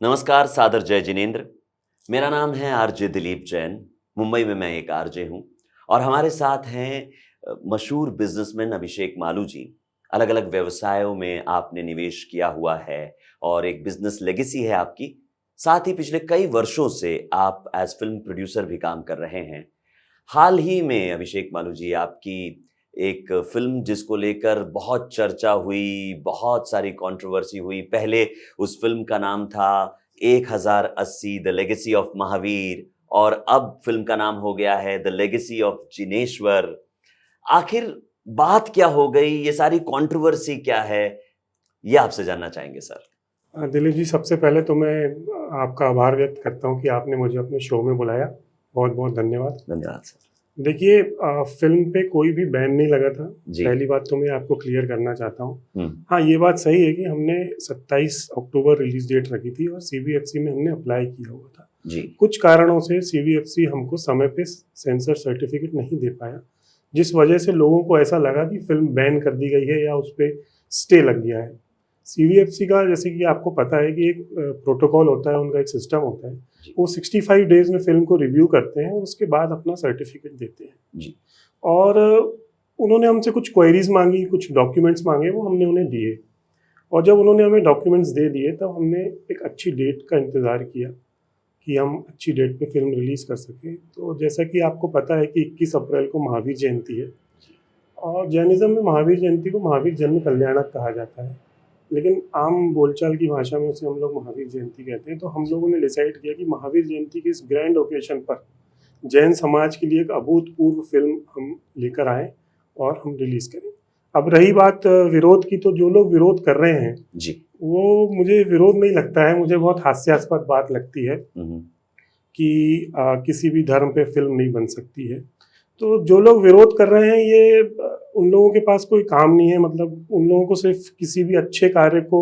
नमस्कार, सादर जय जिनेंद्र। मेरा नाम है आरजे दिलीप जैन। मुंबई में मैं एक आरजे हूँ और हमारे साथ हैं मशहूर बिजनेसमैन अभिषेक मालू जी। अलग-अलग व्यवसायों में आपने निवेश किया हुआ है और एक बिजनेस लेगेसी है आपकी। साथ ही पिछले कई वर्षों से आप एज़ फ़िल्म प्रोड्यूसर भी काम कर रहे हैं। हाल ही में अभिषेक मालू जी आपकी एक फ़िल्म जिसको लेकर बहुत चर्चा हुई, बहुत सारी कंट्रोवर्सी हुई। पहले उस फ़िल्म का नाम था 1080 द लेगेसी ऑफ महावीर और अब फ़िल्म का नाम हो गया है द लेगेसी ऑफ जिनेश्वर। आखिर बात क्या हो गई? ये सारी कंट्रोवर्सी क्या है? ये आपसे जानना चाहेंगे सर। दिलीप जी, सबसे पहले तो मैं आपका आभार व्यक्त करता हूँ कि आपने मुझे अपने शो में बुलाया। बहुत बहुत धन्यवाद। धन्यवाद सर। देखिए, फिल्म पे कोई भी बैन नहीं लगा था। जी। पहली बात तो मैं आपको क्लियर करना चाहता हूँ। हुँ। हाँ, ये बात सही है कि हमने 27 अक्टूबर रिलीज डेट रखी थी और सीबीएफसी में हमने अप्लाई किया हुआ था। जी। कुछ कारणों से सीबीएफसी हमको समय पे सेंसर सर्टिफिकेट नहीं दे पाया, जिस वजह से लोगों को ऐसा लगा कि फिल्म बैन कर दी गई है या उस पर स्टे लग गया है। सीबीएफसी का, जैसे कि आपको पता है कि एक प्रोटोकॉल होता है, उनका एक सिस्टम होता है। जी। वो 65 डेज में फिल्म को रिव्यू करते हैं और उसके बाद अपना सर्टिफिकेट देते हैं। जी। और उन्होंने हमसे कुछ क्वेरीज मांगी, कुछ डॉक्यूमेंट्स मांगे, वो हमने उन्हें दिए। और जब उन्होंने हमें डॉक्यूमेंट्स दे दिए तब हमने एक अच्छी डेट का इंतज़ार किया कि हम अच्छी डेट पे फिल्म रिलीज़ कर सकें। तो जैसा कि आपको पता है कि 21 अप्रैल को महावीर जयंती है और जैनिज़्म में महावीर जयंती को महावीर जन्म कल्याणक कहा जाता है, लेकिन आम बोलचाल की भाषा में उसे हम लोग महावीर जयंती कहते हैं। तो हम लोगों ने डिसाइड किया कि महावीर जयंती के इस ग्रैंड ओकेशन पर जैन समाज के लिए एक अभूतपूर्व फिल्म हम लेकर आए और हम रिलीज़ करें। अब रही बात विरोध की, तो जो लोग विरोध कर रहे हैं जी। वो, मुझे विरोध नहीं लगता है, मुझे बहुत हास्यास्पद बात लगती है कि किसी भी धर्म पे फिल्म नहीं बन सकती है। तो जो लोग विरोध कर रहे हैं, ये उन लोगों के पास कोई काम नहीं है। मतलब उन लोगों को सिर्फ किसी भी अच्छे कार्य को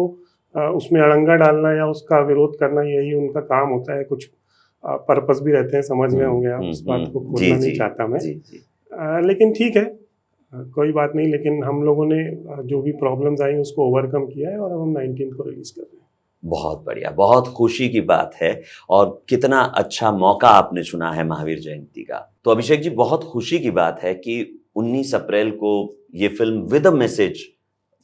उसमें अड़ंगा डालना या उसका विरोध करना, यही उनका काम होता है। कुछ पर्पस भी रहते हैं, समझ रहे होंगे आप। उस बात को खोलना नहीं चाहता मैं। लेकिन ठीक है, कोई बात नहीं। लेकिन हम लोगों ने जो भी प्रॉब्लम्स आई उसको ओवरकम किया है और अब हम 19 को रिलीज कर रहे हैं। बहुत बढ़िया, बहुत खुशी की बात है और कितना अच्छा मौका आपने चुना है महावीर जयंती का। तो अभिषेक जी, बहुत खुशी की बात है कि 19 अप्रैल को ये फिल्म विद अ मैसेज,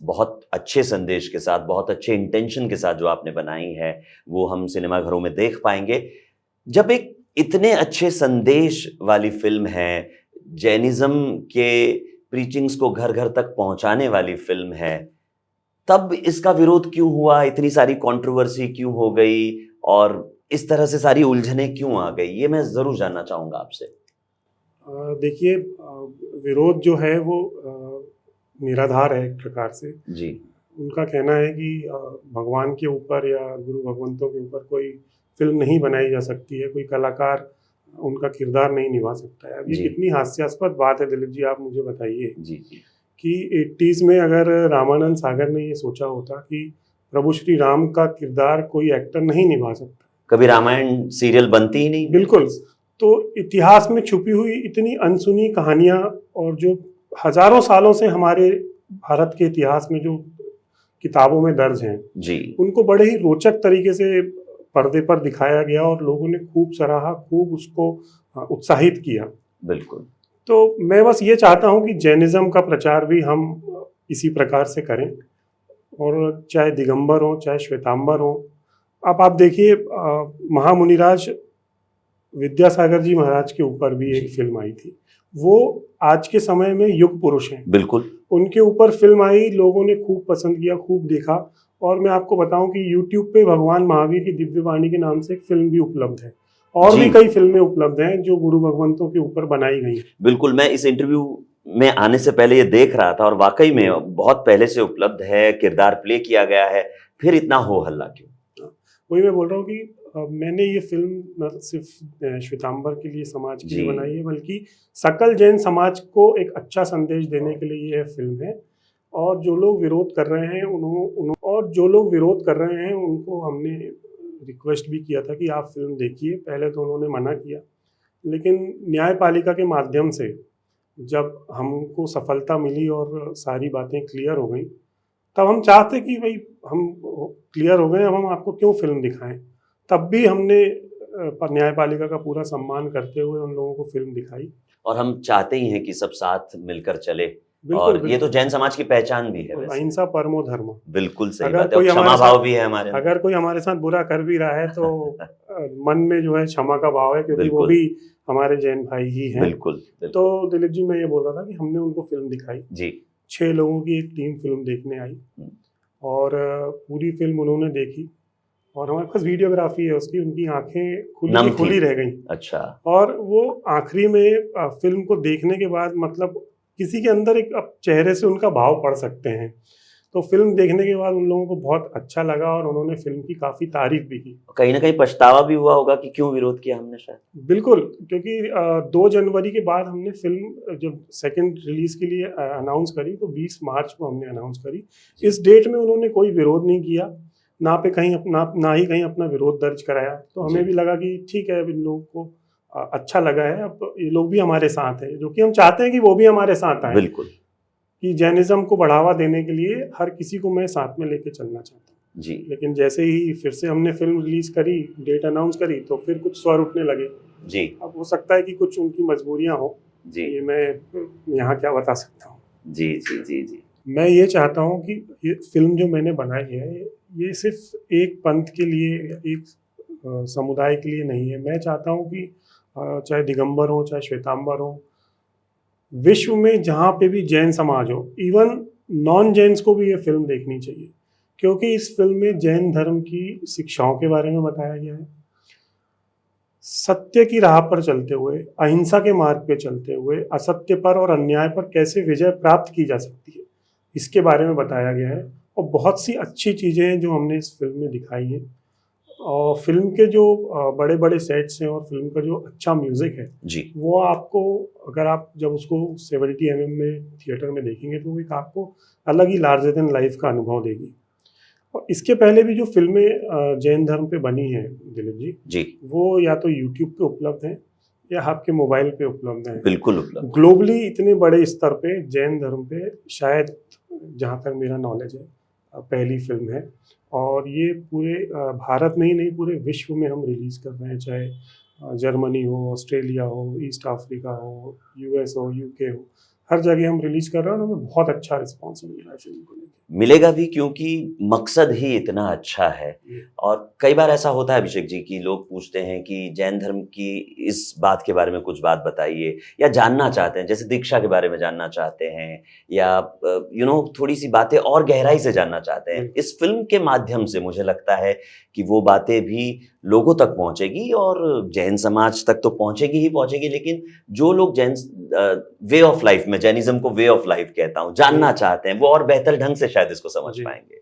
बहुत अच्छे संदेश के साथ, बहुत अच्छे इंटेंशन के साथ जो आपने बनाई है, वो हम सिनेमाघरों में देख पाएंगे। जब एक इतने अच्छे संदेश वाली फिल्म है, जैनिज्म के प्रीचिंग्स को घर-घर तक पहुंचाने वाली फिल्म है, तब इसका विरोध क्यों हुआ? इतनी सारी कंट्रोवर्सी क्यों हो गई और इस तरह से सारी उलझनें क्यों आ गई? ये मैं ज़रूर जानना चाहूँगा आपसे। देखिए, विरोध जो है वो निराधार है एक प्रकार से। जी। उनका कहना है कि भगवान के ऊपर या गुरु भगवंतों के ऊपर कोई फिल्म नहीं बनाई जा सकती है, कोई कलाकार उनका किरदार नहीं निभा सकता है। अब ये जी। कितनी हास्यास्पद बात है दिलीप जी, आप मुझे बताइए जी, जी। कि 80s में अगर रामानंद सागर ने ये सोचा होता कि प्रभु श्री राम का किरदार कोई एक्टर नहीं निभा सकता, कभी रामायण सीरियल बनती ही नहीं। बिल्कुल। तो इतिहास में छुपी हुई इतनी अनसुनी कहानियां, और जो हजारों सालों से हमारे भारत के इतिहास में जो किताबों में दर्ज हैं, जी। उनको बड़े ही रोचक तरीके से पर्दे पर दिखाया गया और लोगों ने खूब सराहा, खूब उसको उत्साहित किया। बिल्कुल। तो मैं बस ये चाहता हूँ कि जैनिज्म का प्रचार भी हम इसी प्रकार से करें, और चाहे दिगंबर हो चाहे श्वेतांबर हो। अब आप देखिए, महामुनिराज विद्यासागर जी महाराज के ऊपर भी एक फिल्म आई थी। वो आज के समय में युग पुरुष हैं। बिल्कुल। उनके ऊपर फिल्म आई, लोगों ने खूब पसंद किया, खूब देखा। और मैं आपको बताऊं कि YouTube पे भगवान महावीर की दिव्य वाणी के नाम से एक फिल्म भी उपलब्ध है, और भी कई फिल्में उपलब्ध हैं जो गुरु भगवंतों के ऊपर बनाई गई हैं। बिल्कुल, मैं इस इंटरव्यू में आने से पहले ये देख रहा था और वाकई में बहुत पहले से उपलब्ध है, किरदार प्ले किया गया है, फिर इतना हो हल्ला क्यों? वही मैं बोल रहा हूँ कि मैंने ये फिल्म न सिर्फ श्वेतांबर के लिए, समाज के लिए बनाई है, बल्कि सकल जैन समाज को एक अच्छा संदेश देने के लिए ये फिल्म है। और जो लोग विरोध कर रहे हैं उनको हमने रिक्वेस्ट भी किया था कि आप फिल्म देखिए। पहले तो उन्होंने मना किया, लेकिन न्यायपालिका के माध्यम से जब हमको सफलता मिली और सारी बातें क्लियर हो गई, तब हम चाहते कि भाई हम क्लियर हो गए, अब हम आपको क्यों फिल्म दिखाएं। तब भी हमने न्यायपालिका का पूरा सम्मान करते हुए उन लोगों को फिल्म दिखाई। और हम चाहते ही हैं कि सब साथ मिलकर चले। बिल्कुल और ये तो बिल्कुल, जैन समाज की पहचान भी है वैसे। अहिंसा परमो धर्म। बिल्कुल सही अगर बात है, और कोई क्षमा हमारे भाव साथ भी है हमारे अंदर। अगर कोई हमारे साथ बुरा कर भी रहा है तो मन में जो है क्षमा का भाव है, क्योंकि वो बिल्कुल भी हमारे जैन भाई ही हैं। बिल्कुल बिल्कुल। तो दिलीप जी, मैं ये बोल रहा था कि हमने उनको फिल्म दिखाई, जी 6 लोगों की एक टीम फिल्म देखने आई, और पूरी फिल्म उन्होंने देखी, और हमारे पास वीडियोग्राफी है उसकी। उनकी आंखें खुली नम की खुली थी। रह गई, अच्छा। और वो आखिरी में फिल्म को देखने के बाद, मतलब किसी के अंदर एक अब चेहरे से उनका भाव पढ़ सकते हैं। तो फिल्म देखने के बाद उन लोगों को बहुत अच्छा लगा, और उन्होंने फिल्म की काफ़ी तारीफ भी की। कहीं ना कहीं पछतावा भी हुआ होगा कि क्यों विरोध किया हमने शायद। बिल्कुल, क्योंकि 2 जनवरी के बाद हमने फिल्म जब सेकंड रिलीज के लिए अनाउंस करी, तो 20 मार्च को हमने अनाउंस करी। इस डेट में उन्होंने कोई विरोध नहीं किया, ना ही कहीं अपना विरोध दर्ज कराया। तो हमें जी भी लगा कि ठीक है, अब इन लोगों को अच्छा लगा है, अब ये लोग भी हमारे साथ हैं, जो कि हम चाहते हैं कि वो भी हमारे साथ आए। बिल्कुल। कि जैनिज्म को बढ़ावा देने के लिए हर किसी को मैं साथ में लेके चलना चाहता हूँ। जी लेकिन जैसे ही फिर से हमने फिल्म रिलीज करी, डेट अनाउंस करी, तो फिर कुछ स्वर उठने लगे। जी अब हो सकता है कि कुछ उनकी मजबूरियां हो, जी ये मैं यहाँ क्या बता सकता हूँ। जी जी जी जी मैं ये चाहता हूँ कि ये फिल्म जो मैंने बनाई है, ये सिर्फ एक पंथ के लिए, एक समुदाय के लिए नहीं है। मैं चाहता हूँ कि चाहे दिगंबर हो, चाहे श्वेतांबर हो, विश्व में जहाँ पे भी जैन समाज हो, इवन नॉन जैन्स को भी ये फिल्म देखनी चाहिए, क्योंकि इस फिल्म में जैन धर्म की शिक्षाओं के बारे में बताया गया है। सत्य की राह पर चलते हुए, अहिंसा के मार्ग पे चलते हुए, असत्य पर और अन्याय पर कैसे विजय प्राप्त की जा सकती है, इसके बारे में बताया गया है। और बहुत सी अच्छी चीज़ें हैं जो हमने इस फिल्म में दिखाई हैं। और फिल्म के जो बड़े बड़े सेट्स हैं, और फिल्म का जो अच्छा म्यूज़िक है, जी वो आपको, अगर आप जब उसको 70 mm में थिएटर में देखेंगे, तो वो एक आपको अलग ही लार्जर देन लाइफ का अनुभव देगी। और इसके पहले भी जो फिल्में जैन धर्म पे बनी हैं दिलीप जी, जी वो या तो यूट्यूब पे उपलब्ध हैं, या आपके मोबाइल पे उपलब्ध हैं। बिल्कुल उपलब्ध। ग्लोबली इतने बड़े स्तर पे जैन धर्म पे शायद, जहाँ तक मेरा नॉलेज है, पहली फिल्म है। और ये पूरे भारत में ही नहीं, पूरे विश्व में हम रिलीज़ कर रहे हैं, चाहे जर्मनी हो, ऑस्ट्रेलिया हो, ईस्ट अफ्रीका हो, यूएस हो, यूके हो, हर जगह हम रिलीज़ कर रहे हैं, और हमें बहुत अच्छा रिस्पॉन्स मिल रहा है फिल्म को लेकर। मिलेगा भी, क्योंकि मकसद ही इतना अच्छा है। जी। और कई बार ऐसा होता है अभिषेक जी कि लोग पूछते हैं कि जैन धर्म की इस बात के बारे में कुछ बात बताइए, या जानना चाहते हैं, जैसे दीक्षा के बारे में जानना चाहते हैं, या थोड़ी सी बातें और गहराई से जानना चाहते हैं। बिल्कुल। इस फिल्म के माध्यम से मुझे लगता है कि वो बातें भी लोगों तक पहुंचेगी, और जैन समाज तक तो पहुंचेगी ही पहुंचेगी, लेकिन जो लोग जैन वे ऑफ लाइफ में, जैनिज्म को वे ऑफ लाइफ कहता हूं, जानना चाहते हैं, वो और बेहतर ढंग से शायद इसको समझ जी। पाएंगे।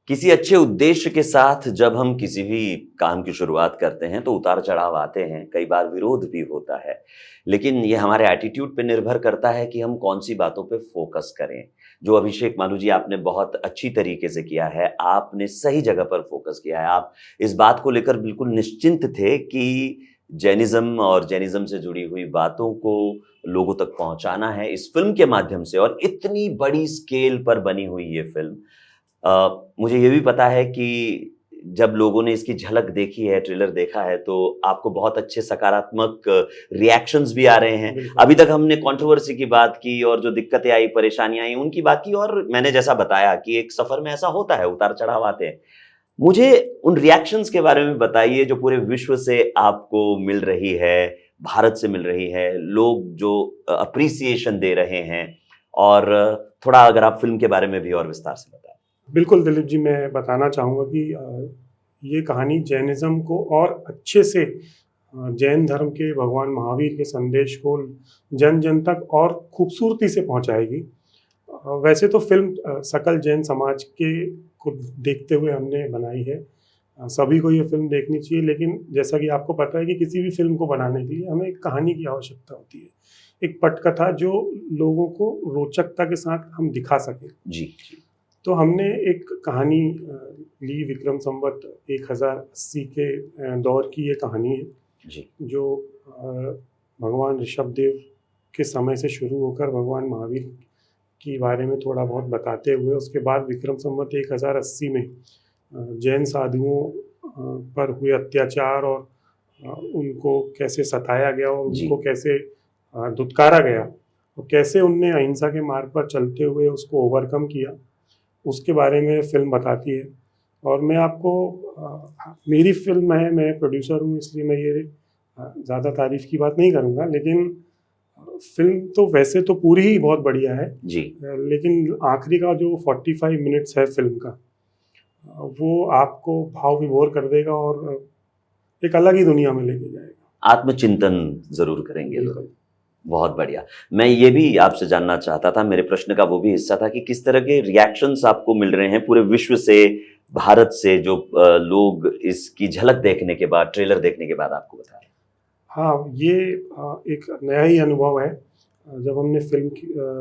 किसी अच्छे उद्देश्य के साथ जब हम किसी भी काम की शुरुआत करते हैं, तो उतार चढ़ाव आते हैं, कई बार विरोध भी होता है, लेकिन ये हमारे एटीट्यूड पे निर्भर करता है कि हम कौन सी बातों पे फोकस करें। जो अभिषेक मालू जी आपने बहुत अच्छी तरीके से किया है, आपने सही जगह पर फोकस किया है। आप इस बात को लेकर बिल्कुल निश्चिंत थे कि जैनिज्म और जैनिज्म से जुड़ी हुई बातों को लोगों तक पहुंचाना है इस फिल्म के माध्यम से। और इतनी बड़ी स्केल पर बनी हुई ये फिल्म, मुझे ये भी पता है कि जब लोगों ने इसकी झलक देखी है, ट्रेलर देखा है, तो आपको बहुत अच्छे सकारात्मक रिएक्शंस भी आ रहे हैं। बिल्कुल। अभी तक हमने कंट्रोवर्सी की बात की, और जो दिक्कतें आई, परेशानियां आई, उनकी बात की, और मैंने जैसा बताया कि एक सफर में ऐसा होता है, उतार चढ़ाव आते हैं। मुझे उन रिएक्शंस के बारे में बताइए जो पूरे विश्व से आपको मिल रही है, भारत से मिल रही है, लोग जो अप्रिसिएशन दे रहे हैं, और थोड़ा अगर आप फिल्म के बारे में भी और विस्तार से बताएं। बिल्कुल दिलीप जी, मैं बताना चाहूँगा कि ये कहानी जैनिज़्म को और अच्छे से, जैन धर्म के भगवान महावीर के संदेश को जन जन तक और खूबसूरती से पहुंचाएगी। वैसे तो फिल्म सकल जैन समाज के को देखते हुए हमने बनाई है, सभी को ये फिल्म देखनी चाहिए। लेकिन जैसा कि आपको पता है कि किसी भी फिल्म को बनाने के लिए हमें एक कहानी की आवश्यकता होती है, एक पटकथा जो लोगों को रोचकता के साथ हम दिखा सकें। जी जी। तो हमने एक कहानी ली, विक्रम संवत 1080 के दौर की ये कहानी है, जी जो भगवान ऋषभदेव के समय से शुरू होकर भगवान महावीर के बारे में थोड़ा बहुत बताते हुए, उसके बाद विक्रम संवत 1080 में जैन साधुओं पर हुए अत्याचार और उनको कैसे सताया गया और जी। उनको कैसे धुतकारा गया और कैसे उनने अहिंसा के मार्ग पर चलते हुए उसको ओवरकम किया, उसके बारे में फिल्म बताती है। और मैं आपको मेरी फिल्म है, मैं प्रोड्यूसर हूँ, इसलिए मैं ये ज़्यादा तारीफ की बात नहीं करूँगा, लेकिन फिल्म तो वैसे तो पूरी ही बहुत बढ़िया है जी। लेकिन आखिरी का जो 45 मिनट्स है फिल्म का, वो आपको भाव विभोर कर देगा और एक अलग ही दुनिया में लेके जाएगा। आत्मचिंतन जरूर करेंगे लोग। बिल्कुल। बहुत बढ़िया। मैं ये भी आपसे जानना चाहता था, मेरे प्रश्न का वो भी हिस्सा था कि किस तरह के रिएक्शंस आपको मिल रहे हैं पूरे विश्व से, भारत से, जो लोग इसकी झलक देखने के बाद, ट्रेलर देखने के बाद आपको बता रहे हैं। हाँ, ये एक नया ही अनुभव है। जब हमने फिल्म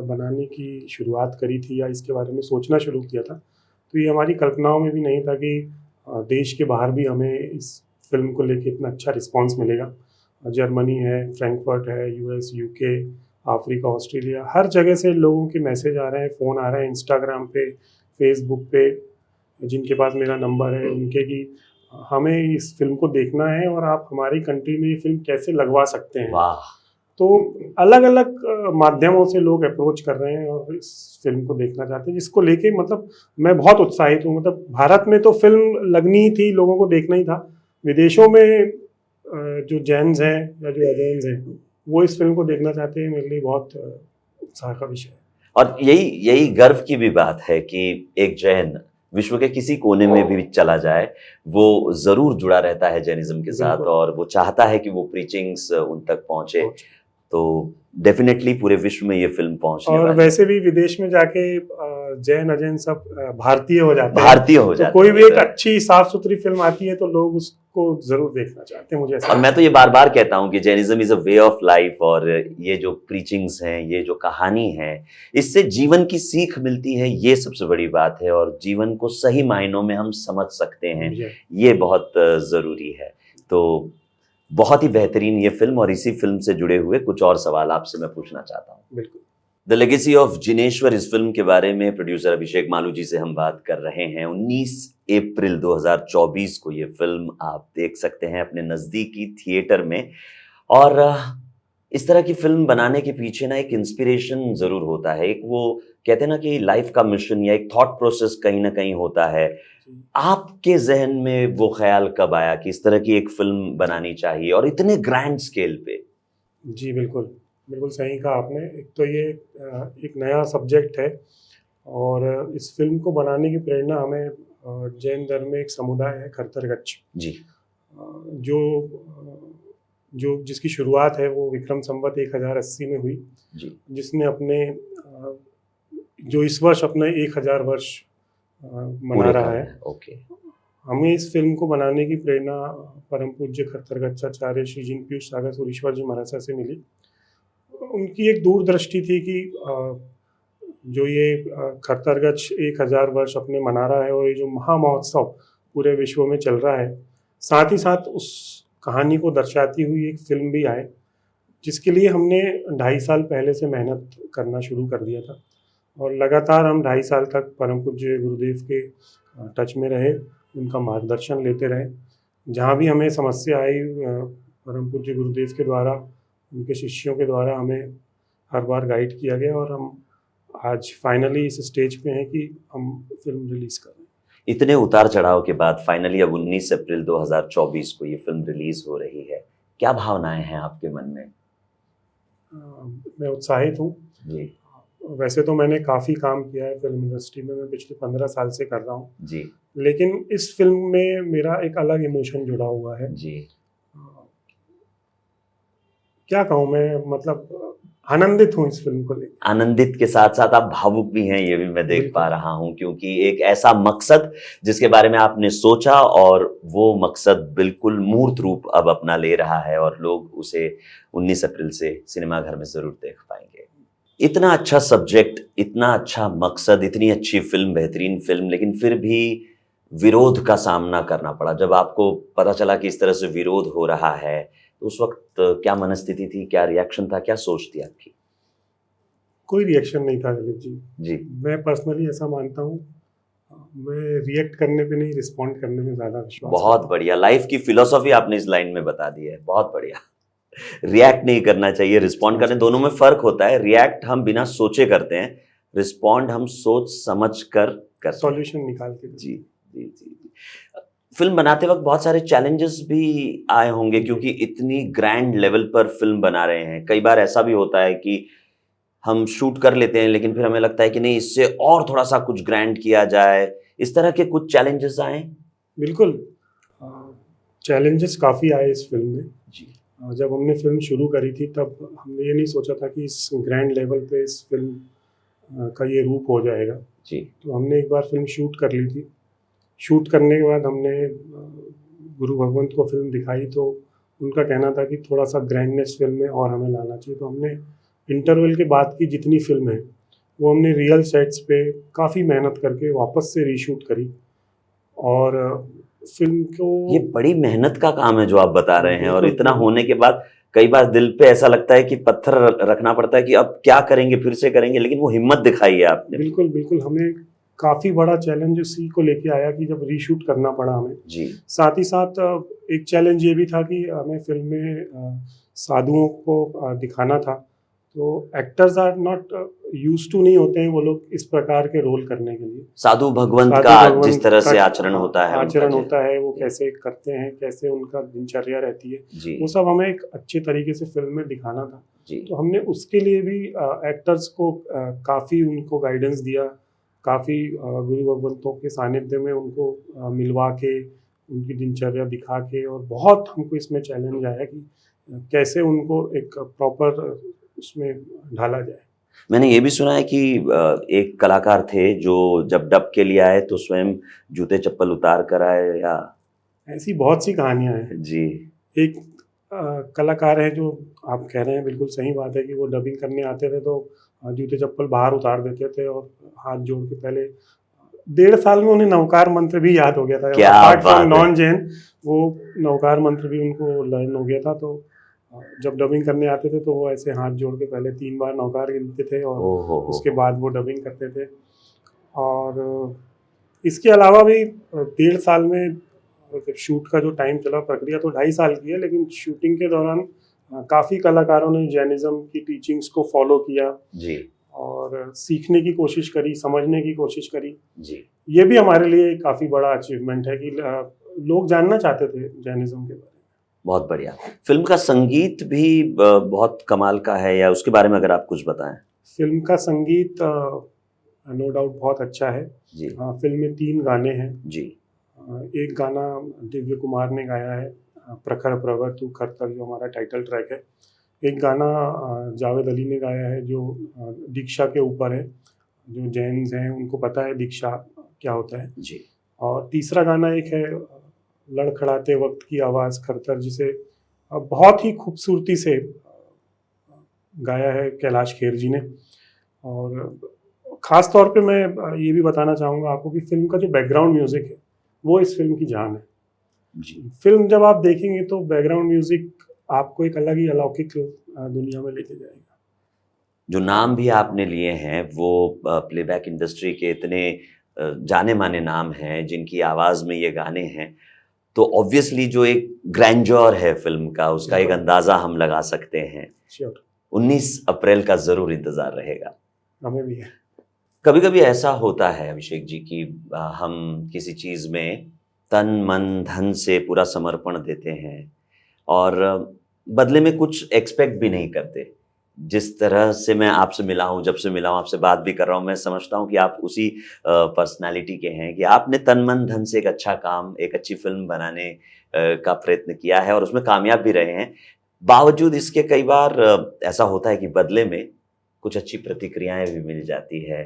बनाने की शुरुआत करी थी या इसके बारे में सोचना शुरू किया था, तो ये हमारी कल्पनाओं में भी नहीं था कि देश के बाहर भी हमें इस फिल्म को लेके इतना अच्छा रिस्पांस मिलेगा। जर्मनी है, फ्रैंकफर्ट है, यूएस, यूके, अफ्रीका, ऑस्ट्रेलिया, हर जगह से लोगों के मैसेज आ रहे हैं, फ़ोन आ रहे हैं, इंस्टाग्राम पे, फेसबुक पे, जिनके पास मेरा नंबर है उनके, कि हमें इस फिल्म को देखना है और आप हमारी कंट्री में ये फिल्म कैसे लगवा सकते हैं। वाह। तो अलग अलग माध्यमों से लोग अप्रोच कर रहे हैं और इस फिल्म को देखना चाहते हैं, जिसको लेके मतलब मैं बहुत उत्साहित हूँ। मतलब भारत में तो फिल्म लगनी ही थी, लोगों को देखना ही था। विदेशों में जो जैन्स हैं या जो अजैन्स हैं, वो इस फिल्म को देखना चाहते हैं। मेरे लिए बहुत उत्साह का विषय है। और यही गर्व की भी बात है कि एक जैन विश्व के किसी कोने में भी चला जाए, वो जरूर जुड़ा रहता है जैनिज्म के साथ, और वो चाहता है कि वो प्रीचिंग्स उन तक पहुंचे। तो डेफिनेटली पूरे विश्व में ये फिल्म पहुंचने और वाली वैसे भी विदेश में जाके जैन अजैन सब भारतीय हो जाते हैं। भारतीय हो जाते तो कोई भी हैं। एक अच्छी साफ सुथरी फिल्म आती है तो लोग उसको जरूर देखना चाहते हैं, मुझे ऐसा और मैं तो ये बार बार कहता हूँ कि Jainism is a way of life, और ये जो प्रीचिंग्स हैं, ये जो कहानी है, इससे जीवन की सीख मिलती है, ये सबसे बड़ी बात है, और जीवन को सही मायनों में हम समझ सकते हैं, ये बहुत जरूरी है। तो बहुत ही बेहतरीन ये फिल्म, और इसी फिल्म से जुड़े हुए कुछ और सवाल आपसे मैं पूछना चाहता हूँ। बिल्कुल। द लेगेसी ऑफ जिनेश्वर, इस फिल्म के बारे में प्रोड्यूसर अभिषेक मालू जी से हम बात कर रहे हैं। 19 अप्रैल 2024 को ये फिल्म आप देख सकते हैं अपने नज़दीकी थिएटर में। और इस तरह की फिल्म बनाने के पीछे ना एक इंस्पिरेशन ज़रूर होता है, एक वो कहते हैं ना कि लाइफ का मिशन या एक थॉट प्रोसेस कहीं ना कहीं होता है। आपके जहन में वो ख्याल कब आया कि इस तरह की एक फिल्म बनानी चाहिए और इतने ग्रैंड स्केल पे? जी बिल्कुल, बिल्कुल सही कहा आपने। एक तो ये एक नया सब्जेक्ट है, और इस फिल्म को बनाने की प्रेरणा हमें जैन धर्म में एक समुदाय है खरतरगच्छ जी, जो जिसकी शुरुआत है वो विक्रम संवत 1080 में हुई जी, जिसने अपने जो इस वर्ष अपने 1000 वर्ष मना रहा है। ओके। हमें इस फिल्म को बनाने की प्रेरणा परम पूज्य खरतरगच्छाचार्य श्री जिन पीयूष सागर सूरीश्वर जी महाराज से मिली। उनकी एक दूरदृष्टि थी कि जो ये खरतरगच्छ 1000 वर्ष अपने मना रहा है और ये जो महामहोत्सव पूरे विश्व में चल रहा है, साथ ही साथ उस कहानी को दर्शाती हुई एक फिल्म भी आए, जिसके लिए हमने 2.5 साल पहले से मेहनत करना शुरू कर दिया था। और लगातार हम 2.5 साल तक परम पूज्य गुरुदेव के टच में रहे, उनका मार्गदर्शन लेते रहे। जहाँ भी हमें समस्या आई, परम पूज्य गुरुदेव के द्वारा, उनके शिष्यों के द्वारा हमें हर बार गाइड किया गया, और हम आज फाइनली इस स्टेज पे हैं कि हम फिल्म रिलीज कर रहे हैं। इतने उतार चढ़ाव के बाद फाइनली अब 19 अप्रैल 2024 को ये फिल्म रिलीज हो रही है, क्या भावनाएं हैं आपके मन में? मैं उत्साहित हूँ जी वैसे तो मैंने काफ़ी काम किया है फिल्म इंडस्ट्री में, मैं पिछले 15 साल से कर रहा हूँ जी, लेकिन इस फिल्म में मेरा एक अलग इमोशन जुड़ा हुआ है जी। क्या कहूँ मैं, मतलब आनंदित हूँ इस फिल्म को लेकर। आनंदित के साथ साथ आप भावुक भी हैं, ये भी मैं देख पा रहा हूँ, क्योंकि एक ऐसा मकसद जिसके बारे में आपने सोचा और वो मकसद बिल्कुल मूर्त रूप अब अपना ले रहा है, और लोग उसे 19 अप्रैल से सिनेमाघर में जरूर देख पाएंगे। इतना अच्छा सब्जेक्ट, इतना अच्छा मकसद, इतनी अच्छी फिल्म, बेहतरीन फिल्म, लेकिन फिर भी विरोध का सामना करना पड़ा। जब आपको पता चला कि इस तरह से विरोध हो रहा है, तो उस वक्त क्या मनस्थिति थी, क्या रिएक्शन था, क्या सोच थी आपकी? कोई रिएक्शन नहीं था दिलीप जी। जी, मैं पर्सनली ऐसा मानता हूँ, मैं रिएक्ट करने पे नहीं, रिस्पॉन्ड करने में ज़्यादा विश्वास बहुत करता हूँ। बढ़िया, लाइफ की फिलोसॉफी आपने इस लाइन में बता दी है, बहुत बढ़िया। रिएक्ट नहीं करना चाहिए, रिस्पॉन्ड करने, दोनों में फर्क होता है। रिएक्ट हम बिना सोचे करते हैं, रिस्पॉन्ड हम सोच समझ कर करते हैं। सॉल्यूशन निकाल के। जी जी जी जी। फिल्म बनाते वक्त बहुत सारे चैलेंजेस भी आए होंगे, क्योंकि इतनी ग्रैंड लेवल पर फिल्म बना रहे हैं। कई बार ऐसा भी होता है कि हम शूट कर लेते हैं, लेकिन फिर हमें लगता है कि नहीं, इससे और थोड़ा सा कुछ ग्रैंड किया जाए। इस तरह के कुछ चैलेंजेस आए? बिल्कुल, चैलेंजेस काफ़ी आए इस फिल्म में। जी जब हमने फिल्म शुरू करी थी तब हमने ये नहीं सोचा था कि इस ग्रैंड लेवल पे इस फिल्म का ये रूप हो जाएगा। जी तो हमने एक बार फिल्म शूट कर ली थी। शूट करने के बाद हमने गुरु भगवंत को फिल्म दिखाई, तो उनका कहना था कि थोड़ा सा ग्रैंडनेस फिल्म में और हमें लाना चाहिए। तो हमने इंटरवल के बाद की जितनी फिल्म है वो हमने रियल सेट्स पे काफ़ी मेहनत करके वापस से रीशूट करी। और फिल्म को ये बड़ी मेहनत का काम है जो आप बता रहे हैं, और बिल्कुल, इतना बिल्कुल। होने के बाद कई बार दिल पे ऐसा लगता है कि पत्थर रखना पड़ता है कि अब क्या करेंगे, फिर से करेंगे, लेकिन वो हिम्मत दिखाई है आपने। बिल्कुल बिल्कुल, हमें काफ़ी बड़ा चैलेंज इसी को लेके आया कि जब रीशूट करना पड़ा हमें। जी साथ ही साथ एक चैलेंज ये भी था कि हमें फिल्म में साधुओं को दिखाना था। तो actors are not used to, नहीं होते हैं वो लोग इस प्रकार के रोल करने के लिए। साधु भगवंत साधु का भगवंत जिस तरह से का आचरण होता है, उनका आचरण जो- होता है, वो जी। कैसे करते हैं, कैसे उनका दिनचर्या रहती है, जी वो सब हमें एक अच्छे तरीके से फिल्म में दिखाना था। जी तो हमने उसके लिए भी एक्टर्स को काफ़ी उनको गाइडेंस दिया, काफ़ी गुरु भगवंतों के सानिध्य में उनको मिलवा के, उनकी दिनचर्या दिखा के, और बहुत हमको इसमें चैलेंज आया कि कैसे उनको एक प्रॉपर उसमें ढाला जाए। मैंने ये भी सुना है कि एक कलाकार थे जो जब डब के लिए आए तो स्वयं जूते चप्पल उतार कर आए, या ऐसी बहुत सी कहानियां हैं। जी एक कलाकार है जो आप कह रहे हैं, बिल्कुल सही बात है कि वो डबिंग करने आते थे तो जूते चप्पल बाहर उतार देते थे और हाथ जोड़ के पहले 1.5 साल में उन्हें नवकार मंत्र भी याद हो गया था। क्या अपार्ट फ्रॉम बात है। नॉन जैन, वो नवकार मंत्र भी उनको लर्न हो गया था। तो जब डबिंग करने आते थे तो वो ऐसे हाथ जोड़ के पहले 3 बार नवकार गिनते थे और ओहो उसके बाद वो डबिंग करते थे। और इसके अलावा भी 1.5 साल में जब शूट का जो टाइम चला, प्रक्रिया तो 2.5 साल की है, लेकिन शूटिंग के दौरान काफ़ी कलाकारों ने जैनिज़्म की टीचिंग्स को फॉलो किया जी और सीखने की कोशिश करी, समझने की कोशिश करी। जी। ये भी हमारे लिए काफ़ी बड़ा अचीवमेंट है कि लोग जानना चाहते थे जैनिज़्म के बारे में। बहुत बढ़िया। फिल्म का संगीत भी बहुत कमाल का है, या उसके बारे में अगर आप कुछ बताएं? फिल्म का संगीत नो डाउट बहुत अच्छा है। जी फिल्म में 3 गाने हैं। जी एक गाना दिव्य कुमार ने गाया है, प्रखर प्रवर तू खरतर, जो हमारा टाइटल ट्रैक है। एक गाना जावेद अली ने गाया है जो दीक्षा के ऊपर है। जो जैन्स हैं उनको पता है दीक्षा क्या होता है। जी और तीसरा गाना एक है लड़खड़ाते वक्त की आवाज़ खरतर, जिसे बहुत ही खूबसूरती से गाया है कैलाश खेर जी ने। और ख़ास तौर पे मैं ये भी बताना चाहूँगा आपको कि फ़िल्म का जो बैकग्राउंड म्यूज़िक है वो इस फिल्म की जान है। जी। फिल्म जब आप देखेंगे तो बैकग्राउंड म्यूजिक आपको एक अलग ही अलौकिक दुनिया में लेके जाएगा। जो नाम भी आपने लिए हैं वो प्लेबैक इंडस्ट्री के इतने जाने माने नाम हैं जिनकी आवाज़ में ये गाने हैं, तो ऑब्वियसली जो एक ग्रैंडयोर है फिल्म का, उसका एक अंदाज़ा हम लगा सकते हैं। श्योर, 19 अप्रैल का ज़रूर इंतज़ार रहेगा। हमें भी है। कभी कभी ऐसा होता है अभिषेक जी कि हम किसी चीज़ में तन मन धन से पूरा समर्पण देते हैं, और बदले में कुछ एक्सपेक्ट भी नहीं करते। जिस तरह से मैं आपसे मिला हूँ, जब से मिला हूँ, आपसे बात भी कर रहा हूँ, मैं समझता हूँ कि आप उसी पर्सनालिटी के हैं कि आपने तन मन धन से एक अच्छा काम, एक अच्छी फिल्म बनाने का प्रयत्न किया है और उसमें कामयाब भी रहे हैं। बावजूद इसके कई बार ऐसा होता है कि बदले में कुछ अच्छी प्रतिक्रियाएं भी मिल जाती है।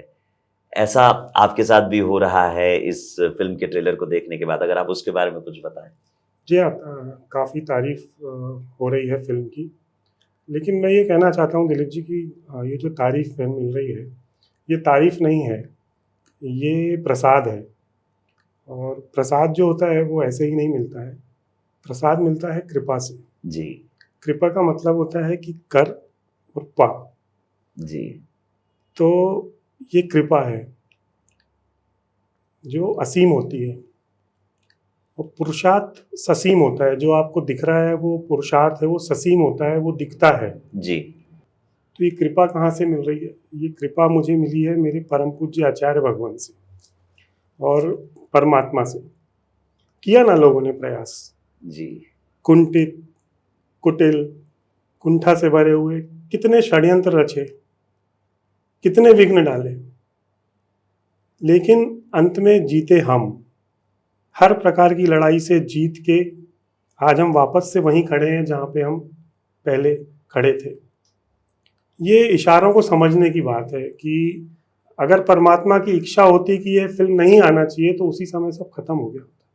ऐसा आपके साथ भी हो रहा है इस फिल्म के ट्रेलर को देखने के बाद? अगर आप उसके बारे में कुछ बताएं। जी हाँ, काफ़ी तारीफ हो रही है फिल्म की, लेकिन मैं ये कहना चाहता हूँ दिलीप जी कि ये जो तारीफ हमें मिल रही है, ये तारीफ नहीं है, ये प्रसाद है। और प्रसाद जो होता है वो ऐसे ही नहीं मिलता है। प्रसाद मिलता है कृपा से। जी कृपा का मतलब होता है कि कर और पा। जी तो ये कृपा है। जो असीम होती है, और पुरुषार्थ ससीम होता है। जो आपको दिख रहा है वो पुरुषार्थ है, वो ससीम होता है, वो दिखता है। जी। तो ये कृपा कहाँ से मिल रही है? ये कृपा मुझे मिली है मेरे परम पूज्य आचार्य भगवान से और परमात्मा से। किया ना लोगों ने प्रयास, जी। कुंठित, कुटिल, कुंठा से भरे हुए कितने षड्यंत्र रचे, कितने विघ्न डाले, लेकिन अंत में जीते हम। हर प्रकार की लड़ाई से जीत के आज हम वापस से वहीं खड़े हैं जहाँ पे हम पहले खड़े थे। ये इशारों को समझने की बात है कि अगर परमात्मा की इच्छा होती कि ये फिल्म नहीं आना चाहिए तो उसी समय सब खत्म हो गया होता,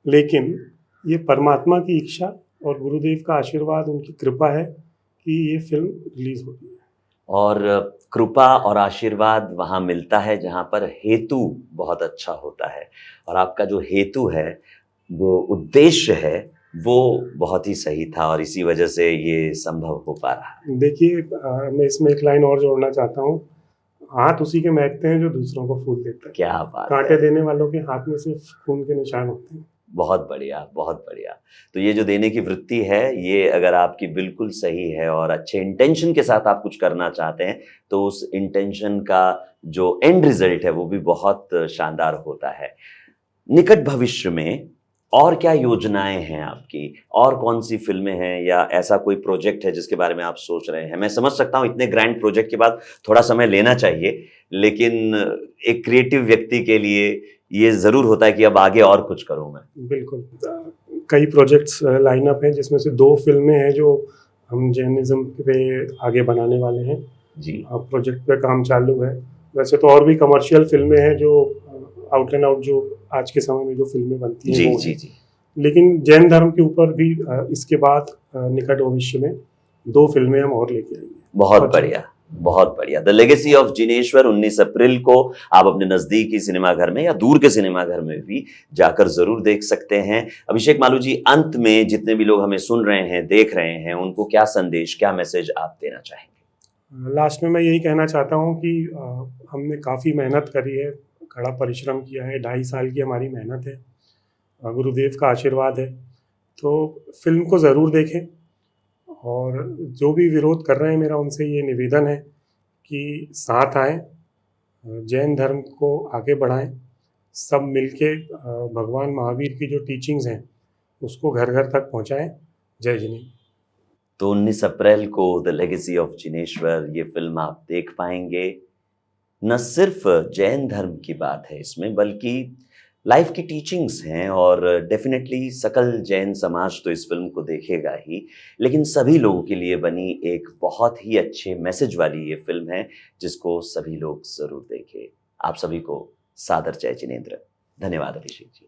लेकिन ये परमात्मा की इच्छा और गुरुदेव का आशीर्वाद, उनकी कृपा है कि ये फिल्म रिलीज हो रही है। और कृपा और आशीर्वाद वहाँ मिलता है जहाँ पर हेतु बहुत अच्छा होता है, और आपका जो हेतु है, वो उद्देश्य है, वो बहुत ही सही था और इसी वजह से ये संभव हो पा रहा है। देखिए, मैं इसमें एक लाइन और जोड़ना चाहता हूँ। हाथ उसी के महकते हैं जो दूसरों को फूल देता है। क्या बात कांटे है। देने वालों के हाथ में सिर्फ खून के निशान होते हैं। बहुत बढ़िया, बहुत बढ़िया। तो ये जो देने की वृत्ति है, ये अगर आपकी बिल्कुल सही है और अच्छे इंटेंशन के साथ आप कुछ करना चाहते हैं, तो उस इंटेंशन का जो एंड रिजल्ट है वो भी बहुत शानदार होता है। निकट भविष्य में और क्या योजनाएं हैं आपकी, और कौन सी फिल्में हैं, या ऐसा कोई प्रोजेक्ट है जिसके बारे में आप सोच रहे हैं? मैं समझ सकता हूँ इतने ग्रैंड प्रोजेक्ट के बाद थोड़ा समय लेना चाहिए, लेकिन एक क्रिएटिव व्यक्ति के लिए ये जरूर होता है कि अब आगे और कुछ करूं मैं। बिल्कुल, कई प्रोजेक्ट्स लाइन अप हैं, जिसमें से 2 फिल्में हैं जो हम जैनिज्म पे आगे बनाने वाले हैं। जी। प्रोजेक्ट पे काम चालू है। वैसे तो और भी कमर्शियल फिल्में हैं जो आउट एंड आउट जो आज के समय में जो फिल्में बनती हैं जी वो जी हैं। जी। लेकिन जैन धर्म के ऊपर भी इसके बाद निकट भविष्य में 2 फिल्में हम और लेके आएंगे। बहुत बढ़िया, बहुत बढ़िया। द लेगेसी ऑफ जिनेश्वर 19 अप्रैल को आप अपने नजदीकी सिनेमाघर में या दूर के सिनेमाघर में भी जाकर जरूर देख सकते हैं। अभिषेक मालू जी, अंत में जितने भी लोग हमें सुन रहे हैं, देख रहे हैं, उनको क्या संदेश, क्या मैसेज आप देना चाहेंगे? लास्ट में मैं यही कहना चाहता हूँ कि हमने काफ़ी मेहनत करी है, कड़ा परिश्रम किया है, 2.5 साल की हमारी मेहनत है, गुरुदेव का आशीर्वाद है। तो फिल्म को ज़रूर देखें, और जो भी विरोध कर रहे हैं, मेरा उनसे ये निवेदन है कि साथ आएं, जैन धर्म को आगे बढ़ाएं, सब मिलके भगवान महावीर की जो टीचिंग्स हैं उसको घर घर तक पहुंचाएं। जय जिनेन्द्र। तो 19 अप्रैल को द लेगेसी ऑफ जिनेश्वर ये फिल्म आप देख पाएंगे। न सिर्फ जैन धर्म की बात है इसमें, बल्कि लाइफ की टीचिंग्स हैं, और डेफिनेटली सकल जैन समाज तो इस फिल्म को देखेगा ही, लेकिन सभी लोगों के लिए बनी एक बहुत ही अच्छे मैसेज वाली ये फिल्म है, जिसको सभी लोग जरूर देखें। आप सभी को सादर जय जिनेन्द्र। धन्यवाद अभिषेक जी।